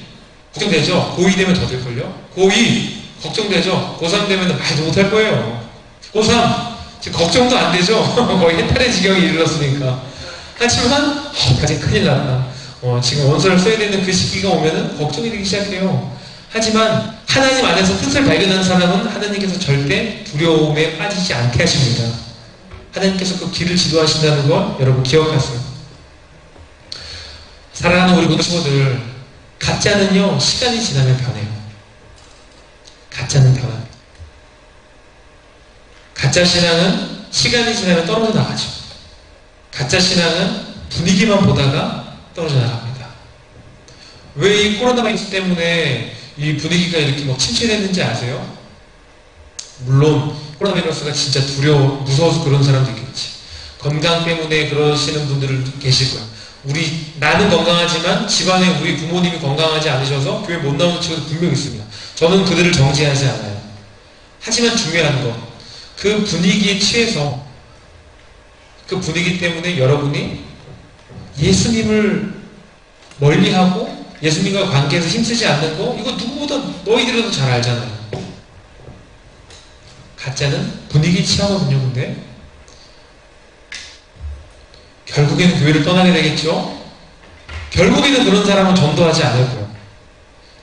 걱정되죠. 고2 되면 더 될걸요. 고2 걱정되죠? 고3 되면 말도 못할 거예요. 고3 지금 걱정도 안 되죠? 거의 해탈의 지경에 이르렀으니까. 하지만 까지 큰일 났다. 지금 원서를 써야 되는 그 시기가 오면은 걱정이 되기 시작해요. 하지만 하나님 안에서 뜻을 발견한 사람은 하나님께서 절대 두려움에 빠지지 않게 하십니다. 하나님께서 그 길을 지도하신다는 걸 여러분 기억하세요. 사랑하는 우리 모든 친구들, 가짜는요 시간이 지나면 변해요. 가짜는 변합니다. 가짜 신앙은 시간이 지나면 떨어져 나가죠. 가짜 신앙은 분위기만 보다가 떨어져 나갑니다. 왜 이 코로나 바이러스 때문에 이 분위기가 이렇게 막 침체됐는지 아세요? 물론 코로나 바이러스가 진짜 무서워서 그런 사람도 있겠지. 건강 때문에 그러시는 분들도 계실 거야. 나는 건강하지만 집안에 우리 부모님이 건강하지 않으셔서 교회 못 나오는 친구도 분명히 있습니다. 저는 그들을 정죄하지 않아요. 하지만 중요한 건 그 분위기에 취해서 그 분위기 때문에 여러분이 예수님을 멀리하고 예수님과 관계에서 힘쓰지 않는 거, 이거 누구보다 너희들은 잘 알잖아요. 가짜는 분위기 취하거든요. 근데 결국에는 교회를 떠나게 되겠죠. 결국에는 그런 사람은 전도하지 않을 거예요.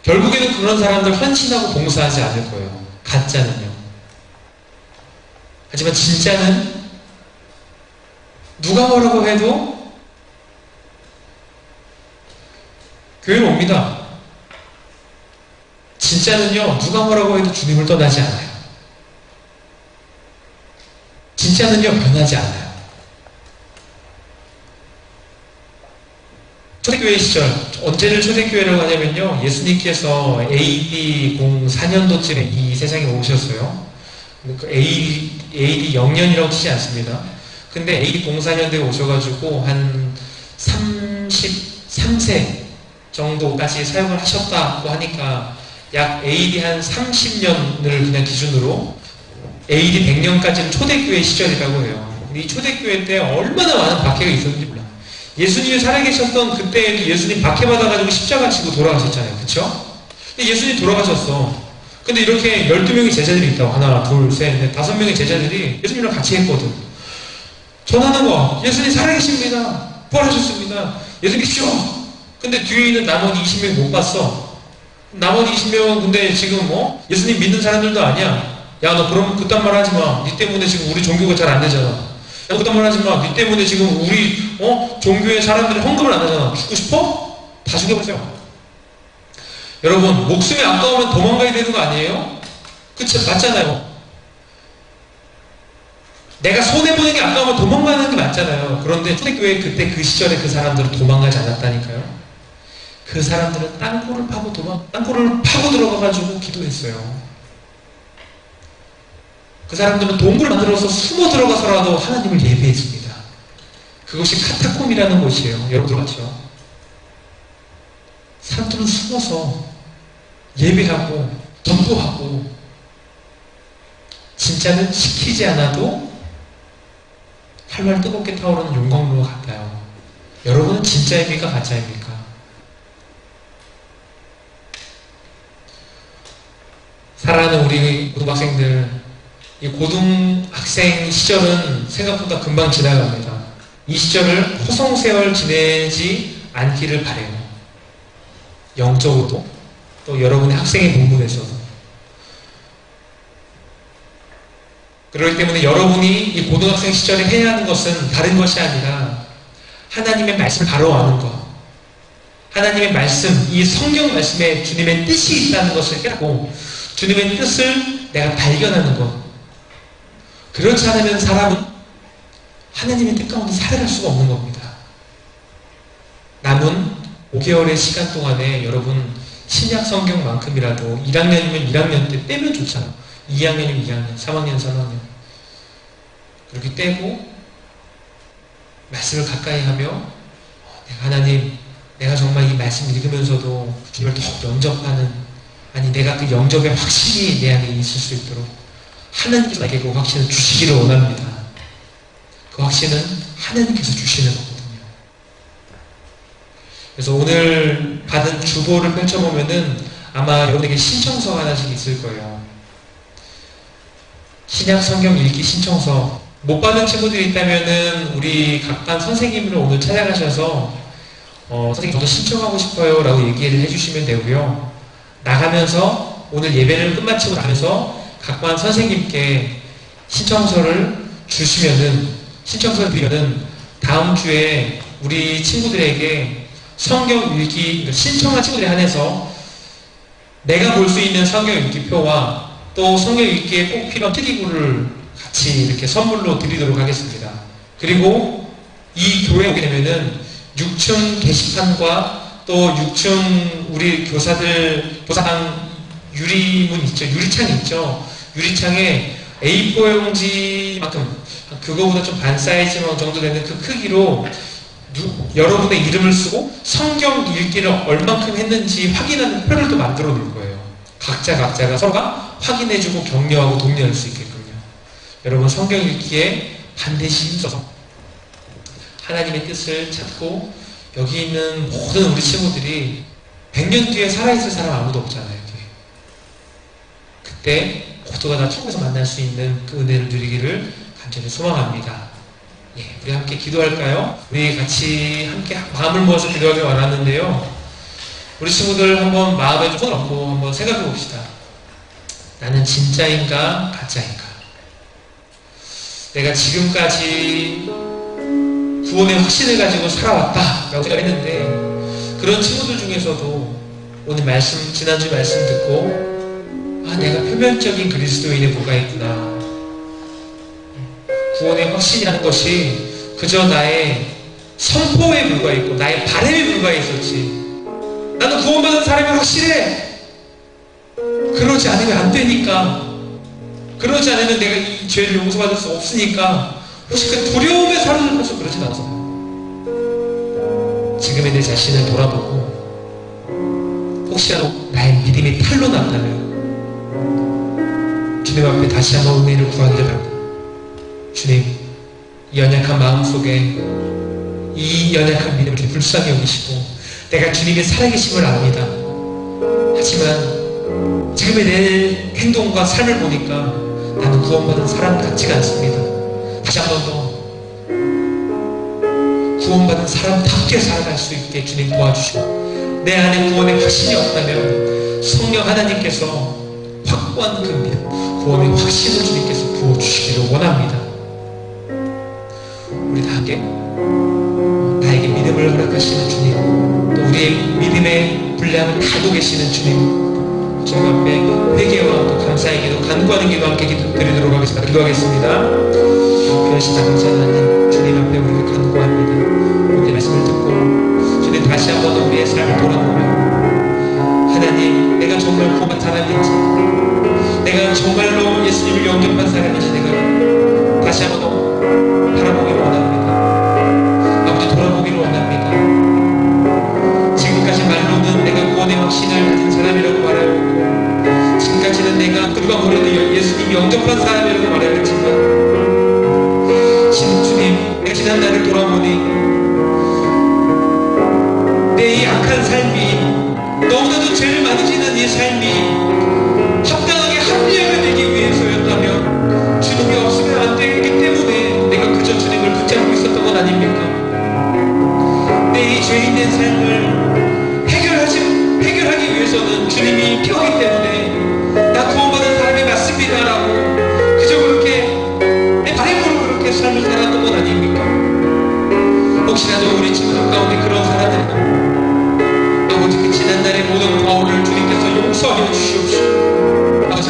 결국에는 그런 사람들 헌신하고 봉사하지 않을 거예요. 가짜는요. 하지만 진짜는 누가 뭐라고 해도 교회로 옵니다. 진짜는요, 누가 뭐라고 해도 주님을 떠나지 않아요. 진짜는요, 변하지 않아요. 초대교회 시절, 언제를 초대교회라고 하냐면요, 예수님께서 AD 04년도쯤에 이 세상에 오셨어요. 그 AD 0년이라고 치지 않습니다. 근데 AD 04년도에 오셔가지고 한 33세 정도까지 사역을 하셨다고 하니까 약 AD 한 30년을 그냥 기준으로 AD 100년까지는 초대교회 시절이라고 해요. 근데 이 초대교회 때 얼마나 많은 박해가 있었는지 몰라요. 예수님이 살아계셨던 그때에도 예수님 박해받아가지고 십자가 치고 돌아가셨잖아요. 그쵸? 근데 예수님 돌아가셨어. 근데 이렇게 12명의 제자들이 있다고. 하나, 둘, 셋, 넷, 5명의 제자들이 예수님이랑 같이 했거든. 전하는 거, 예수님 살아계십니다. 부활하셨습니다. 예수님 계시죠? 근데 뒤에 있는 나머지 20명 못 봤어. 나머지 20명은 근데 지금 예수님 믿는 사람들도 아니야. 야, 너 그러면 그딴 말 하지 마. 니 때문에 지금 우리 종교가 잘 안 되잖아. 야, 그딴 말 하지 마. 니 때문에 지금 우리 종교의 사람들이 헌금을 안 하잖아. 죽고 싶어? 다 죽여보세요. 여러분, 목숨이 아까우면 도망가야 되는 거 아니에요? 그쵸? 맞잖아요. 내가 손해보는 게 아까우면 도망가는 게 맞잖아요. 그런데 초대교회 그때 그 시절에 그 사람들은 도망가지 않았다니까요. 그 사람들은 땅굴을 파고 들어가가지고 기도했어요. 그 사람들은 동굴을 만들어서 숨어 들어가서라도 하나님을 예배했습니다. 그것이 카타콤이라는 곳이에요. 여러분 들어봤죠? 사람들은 숨어서 예배하고 전도하고, 진짜는 시키지 않아도 활활 뜨겁게 타오르는 용광로 같아요. 여러분은 진짜입니까? 가짜입니까? 사랑하는 우리 고등학생들, 이 고등학생 시절은 생각보다 금방 지나갑니다. 이 시절을 허송세월 지내지 않기를 바라요. 영적으로도, 또 여러분의 학생의 본분에 있어서. 그렇기 때문에 여러분이 이 고등학생 시절에 해야 하는 것은 다른 것이 아니라 하나님의 말씀을 바로 아는 것, 하나님의 말씀, 이 성경 말씀에 주님의 뜻이 있다는 것을 깨닫고 주님의 뜻을 내가 발견하는 것. 그렇지 않으면 사람은 하나님의 뜻 가운데 살아갈 수가 없는 겁니다. 남은 5개월의 시간 동안에 여러분 신약 성경만큼이라도 1학년이면 1학년 때 떼면 좋잖아요. 2학년이면 2학년, 3학년, 3학년. 그렇게 떼고 말씀을 가까이 하며 하나님, 내가 정말 이 말씀 읽으면서도 주님을 더욱 영접하는, 아니 내가 그 영접에 확신이 내 안에 있을 수 있도록 하나님께서 나에게 그 확신을 주시기를 원합니다. 그 확신은 하나님께서 주시는 거거든요. 그래서 오늘 받은 주보를 펼쳐보면은 아마 여러분에게 신청서가 하나씩 있을 거예요. 신약 성경 읽기 신청서 못 받은 친구들이 있다면은 우리 각반 선생님을 오늘 찾아가셔서 선생님 저도 신청하고 싶어요 라고 얘기를 해주시면 되고요. 나가면서 오늘 예배를 끝마치고 나면서 각반 선생님께 신청서를 주시면은 신청서를 드리면은 다음 주에 우리 친구들에게 성경 읽기 신청한 친구들에 한해서 내가 볼 수 있는 성경 읽기표와 또 성경 읽기에 꼭 필요한 특기구를 같이 이렇게 선물로 드리도록 하겠습니다. 그리고 이 교회에 오게 되면은 6층 게시판과 또 6층 우리 교사들 교사당 유리문 있죠, 유리창 있죠. 유리창에 A4 용지만큼 그거보다 좀 반 사이즈 정도 되는 그 크기로 여러분의 이름을 쓰고 성경 읽기를 얼만큼 했는지 확인하는 표를 또 만들어 놓을 거예요. 각자가 서로가 확인해주고 격려하고 독려할 수 있게끔요. 여러분 성경 읽기에 반드시 힘써서 하나님의 뜻을 찾고 여기 있는 모든 우리 친구들이 100년 뒤에 살아있을 사람 아무도 없잖아요. 여기. 그때 모두가 다 천국에서 만날 수 있는 그 은혜를 누리기를 간절히 소망합니다. 예, 우리 함께 기도할까요? 우리 같이 함께 마음을 모아서 기도하기 원하는데요. 우리 친구들 한번 마음에 좀 손을 얹고 한번 생각해 봅시다. 나는 진짜인가 가짜인가? 내가 지금까지 구원의 확신을 가지고 살아왔다 라고 생각했는데 그런 친구들 중에서도 오늘 말씀, 지난주 말씀 듣고 내가 표면적인 그리스도인에 뭐가 있구나. 구원의 확신이라는 것이 그저 나의 선포에 불과했고 나의 바람에 불과했었지. 나는 구원받은 사람이 확실해. 그러지 않으면 안 되니까. 그러지 않으면 내가 이 죄를 용서받을 수 없으니까 혹시 그 두려움에 사로잡혀서 그러진 않았어요. 지금의 내 자신을 돌아보고 혹시라도 나의 믿음이 탈로 났다면 주님 앞에 다시 한번 은혜를 구하기를 바랍니다. 주님, 이 연약한 마음속에 이 연약한 믿음을 불쌍히 여기시고 내가 주님의 살아계심을 압니다. 하지만 지금의 내 행동과 삶을 보니까 나는 구원받은 사람 같지가 않습니다. 다시 한 번 더 구원받은 사람답게 살아갈 수 있게 주님 도와주시고 내 안에 구원의 확신이 없다면 성령 하나님께서 확고한 그 믿음, 구원의 확신을 주님께서 부어주시기를 원합니다. 우리 다 함께 나에게 믿음을 허락하시는 주님, 또 우리의 믿음의 분량을 다도 계시는 주님, 주님 앞에 회개와 또 감사의 기도, 간구하는 기도 함께 드리도록 하겠습니다. 기도하겠습니다. 귀하신 장사는 하나님, 주님 앞에 우리가 간구합니다. 오늘 말씀을 듣고 주님 다시 한번 우리의 삶을 돌아보며 하나님, 내가 정말 구원한 사람인지, 내가 정말로 예수님을 영접한 사람인지 내가 다시 한번 바라보기를 원합니다. 아버지, 돌아보기를 원합니다. 지금까지 말로는 내가 구원의 확신을 가진 사람이라고 말하고 지금까지는 내가 누가 뭐래도 예수님 영접한 사람이라고 말하겠지만 주님, 내가 지난 날을 돌아보니 내 이 악한 삶이 너무나도 죄를 많이 지는 이 삶이 합당하게 합리화가 되기 위해서였다면 주님이 없으면 안 되기 때문에 내가 그저 주님을 붙잡고 있었던 건 아닙니까? 내 이 죄인된 삶을 해결하기 위해서는 주님이 필요하기 때문에 나 구원받은 사람이 맞습니다라고 그저 그렇게 내 바람으로 그렇게 삶을 살았던 건 아닙니까? 혹시라도 우리 친구들 가운데 그런 사람들 아버지, 그 지난날의 모든 과오를 주님께서 용서하여 주시옵시고 아버지,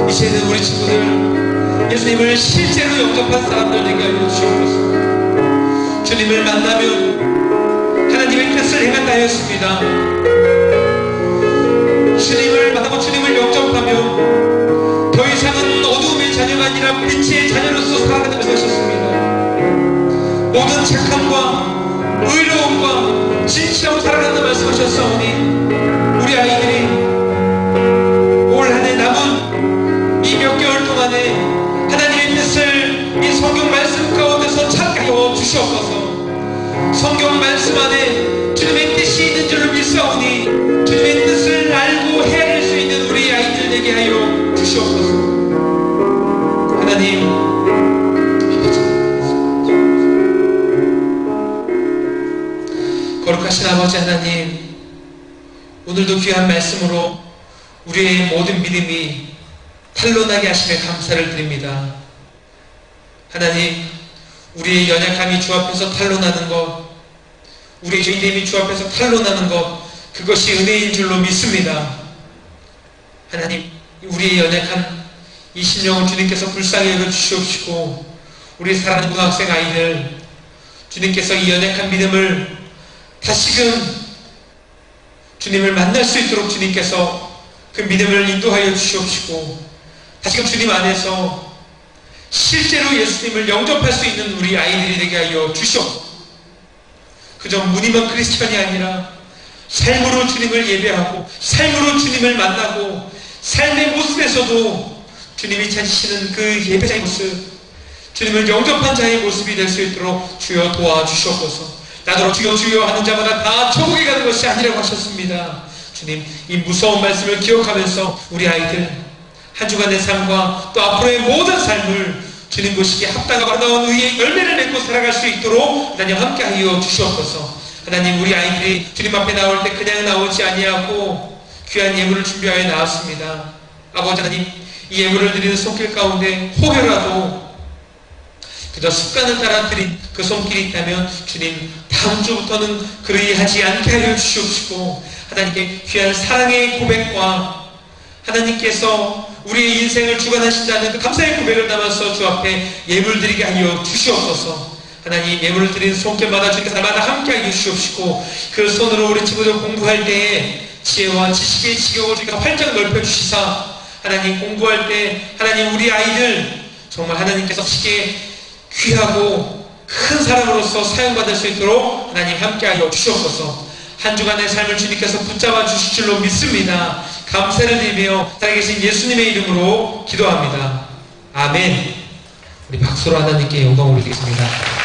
이제는 우리 친구들 예수님을 실제로 영접한 사람들 되게 하여 주시옵소서. 주님을 만나면 하나님의 뜻을 행한다 하였습니다. 주님을 만나고 주님을 영접하면 더 이상은 어두움의 자녀가 아니라 빛의 자녀로서 살아가는 것이었습니다. 모든 착함과 의로움과 진실함으로 살아가는 말씀하셨사오니 우리 아이들이 올 한 해 남은 이 몇 개월 동안에 하나님의 뜻을 이 성경 말씀 가운데서 찾게 하여 주시옵소서. 성경 말씀 안에 주님의 뜻이 있는 줄을 믿사오니 주님의 뜻을 알고 헤아릴 수 있는 우리 아이들 되게 하여 주시옵소서. 하나님, 거룩하신 아버지 하나님, 오늘도 귀한 말씀으로 우리의 모든 믿음이 탄로나게 하심에 감사를 드립니다. 하나님, 우리의 연약함이 주 앞에서 탄로나는 것, 우리의 죄인됨이 주 앞에서 탄로나는 것, 그것이 은혜인 줄로 믿습니다. 하나님, 우리의 연약한 이 심령을 주님께서 불쌍히 여겨주시옵시고, 우리 사랑하는 고등학생 아이들, 주님께서 이 연약한 믿음을 다시금 주님을 만날 수 있도록 주님께서 그 믿음을 인도하여 주시옵시고, 다시금 주님 안에서 실제로 예수님을 영접할 수 있는 우리 아이들이 되게 하여 주시옵소서. 그저 무늬만 크리스천이 아니라 삶으로 주님을 예배하고 삶으로 주님을 만나고 삶의 모습에서도 주님이 찾으시는 그 예배자의 모습, 주님을 영접한 자의 모습이 될 수 있도록 주여 도와주시옵소서. 나더러 주여 주여 하는 자마다 다 천국에 가는 것이 아니라고 하셨습니다. 주님, 이 무서운 말씀을 기억하면서 우리 아이들 한 주간의 삶과 또 앞으로의 모든 삶을 주님 보시기에 합당하고 아름다운 의의 열매를 맺고 살아갈 수 있도록 하나님 함께하여 주시옵소서. 하나님, 우리 아이들이 주님 앞에 나올 때 그냥 나오지 아니하고 귀한 예물을 준비하여 나왔습니다. 아버지 하나님, 이 예물을 드리는 손길 가운데 혹여라도 그저 습관을 따라 드린 그 손길이 있다면 주님, 다음 주부터는 그러하지 않게 하여 주시옵시고, 하나님께 귀한 사랑의 고백과 하나님께서 우리의 인생을 주관하신다는 그 감사의 고백을 담아서 주 앞에 예물 드리게 하여 주시옵소서. 하나님, 예물을 드리는 손길마다 주님께서 날마다 함께 하여 주시옵시고, 그 손으로 우리 친구들 공부할 때에 지혜와 지식의 지경을 주님께서 활짝 넓혀주시사, 하나님 공부할 때 하나님 우리 아이들 정말 하나님께서 시기에 귀하고 큰 사람으로서 사용받을 수 있도록 하나님 함께하여 주시옵소서. 한 주간의 삶을 주님께서 붙잡아 주실 줄로 믿습니다. 감사를 드리며 살아계신 예수님의 이름으로 기도합니다. 아멘. 우리 박수로 하나님께 영광 올리겠습니다.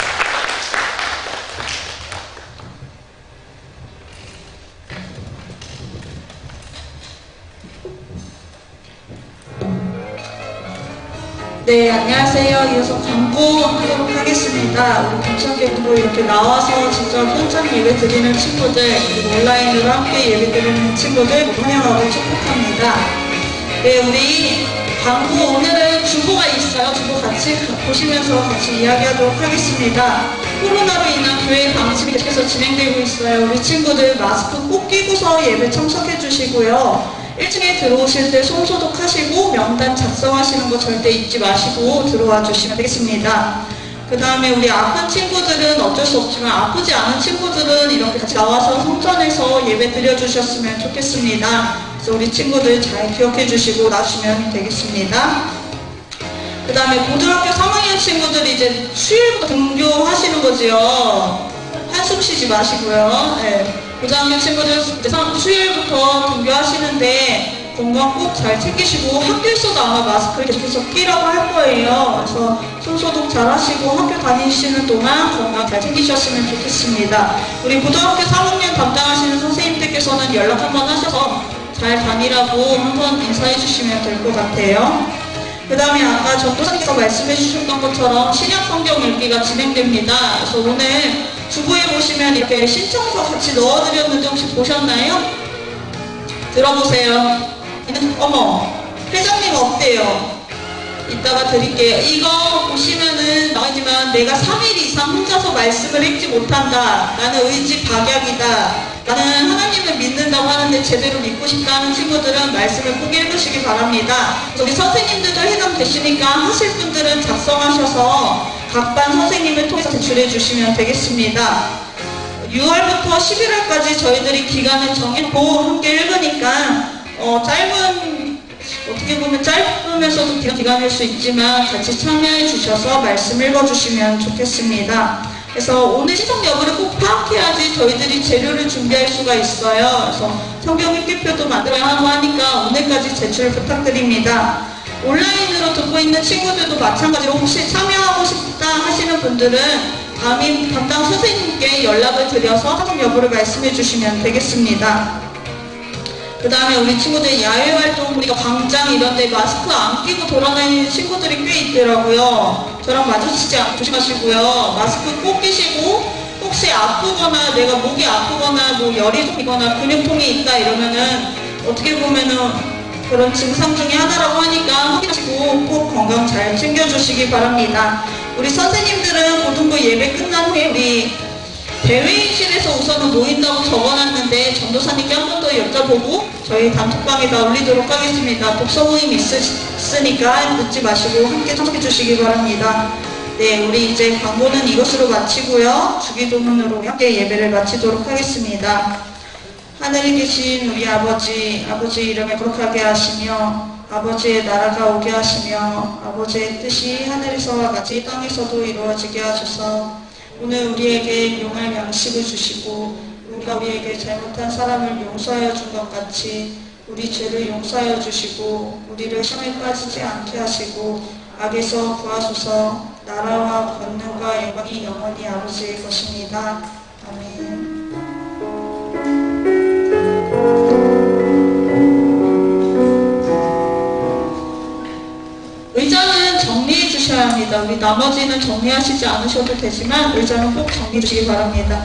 네, 안녕하세요. 이어서 광고하도록 하겠습니다. 우리 동창교도 이렇게 나와서 직접 현장 예배 드리는 친구들, 그리고 온라인으로 함께 예배 드리는 친구들 모두 환영하고 축복합니다. 네, 우리 광고 오늘은 주보가 있어요. 주보 같이 보시면서 같이 이야기하도록 하겠습니다. 코로나로 인한 교회 방침이 계속해서 진행되고 있어요. 우리 친구들 마스크 꼭 끼고서 예배 참석해 주시고요. 1층에 들어오실 때 손소독하시고 명단 작성하시는 거 절대 잊지 마시고 들어와 주시면 되겠습니다. 그 다음에 우리 아픈 친구들은 어쩔 수 없지만 아프지 않은 친구들은 이렇게 같이 나와서 성전에서 예배 드려주셨으면 좋겠습니다. 그래서 우리 친구들 잘 기억해 주시고 나시면 되겠습니다. 그 다음에 고등학교 3학년 친구들이 이제 수요일부터 등교하시는 거지요. 한숨 쉬지 마시고요. 네. 고등학교 친구들 수요일부터 등교하시는데 건강 꼭 잘 챙기시고 학교에서도 아마 마스크를 계속해서 끼라고 할 거예요. 그래서 손소독 잘 하시고 학교 다니시는 동안 건강 잘 챙기셨으면 좋겠습니다. 우리 고등학교 3학년 담당하시는 선생님들께서는 연락 한번 하셔서 잘 다니라고 한번 인사해 주시면 될 것 같아요. 그 다음에 아까 전도사님께서 말씀해 주셨던 것처럼 신약 성경 읽기가 진행됩니다. 그래서 오늘 주부에 보시면 이렇게 신청서 같이 넣어드렸는데 혹시 보셨나요? 들어보세요. 어머, 회장님 어때요? 이따가 드릴게요. 이거 보시면은 나오지만 내가 3일 이상 혼자서 말씀을 읽지 못한다. 나는 의지 박약이다. 나는 하나님을 믿는다고 하는데 제대로 믿고 싶다는 친구들은 말씀을 꼭 읽으시기 바랍니다. 우리 선생님들도 해당되시니까 하실 분들은 작성하셔서 각 반 선생님을 통해서 제출해 주시면 되겠습니다. 6월부터 11월까지 저희들이 기간을 정했고 함께 읽으니까 어떻게 보면 짧으면서도 기간일 수 있지만 같이 참여해 주셔서 말씀 읽어주시면 좋겠습니다. 그래서 오늘 신청 여부를 꼭 파악해야지 저희들이 재료를 준비할 수가 있어요. 그래서 성경 읽기표도 만들어야 하고 하니까 오늘까지 제출 부탁드립니다. 온라인으로 듣고 있는 친구들도 마찬가지로 혹시 참여하고 싶다 하시는 분들은 담임 담당 선생님께 연락을 드려서 참여 여부를 말씀해 주시면 되겠습니다. 그 다음에 우리 친구들 야외 활동 보니까 광장 이런 데 마스크 안 끼고 돌아다니는 친구들이 꽤 있더라고요. 저랑 마주치지 않고 조심하시고요. 마스크 꼭 끼시고 혹시 아프거나 내가 목이 아프거나 뭐 열이 생기거나 근육통이 있다 이러면은 어떻게 보면은 그런 증상 중에 하나라고 하니까 확인하시고 꼭 건강 잘 챙겨주시기 바랍니다. 우리 선생님들은 고등부 예배 끝난 후에 우리 대회의실에서 우선은 모인다고 적어놨는데 전도사님께 한 번 더 여쭤보고 저희 단톡방에다 올리도록 하겠습니다. 독서 모임 있으니까 늦지 마시고 함께 참석해 주시기 바랍니다. 네, 우리 이제 광고는 이것으로 마치고요. 주기도문으로 함께 예배를 마치도록 하겠습니다. 하늘에 계신 우리 아버지 이름에 거룩하게 하시며 아버지의 나라가 오게 하시며 아버지의 뜻이 하늘에서와 같이 땅에서도 이루어지게 하소서. 오늘 우리에게 용할 양식을 주시고 우리가 우리에게 잘못한 사람을 용서하여 준 것 같이 우리 죄를 용서하여 주시고 우리를 시험에 빠지지 않게 하시고 악에서 구하소서. 나라와 권능과 영광이 영원히 아버지의 것입니다. 아멘. 의자는 정리해 주셔야 합니다. 우리 나머지는 정리하시지 않으셔도 되지만 의자는 꼭 정리해 주시기 바랍니다.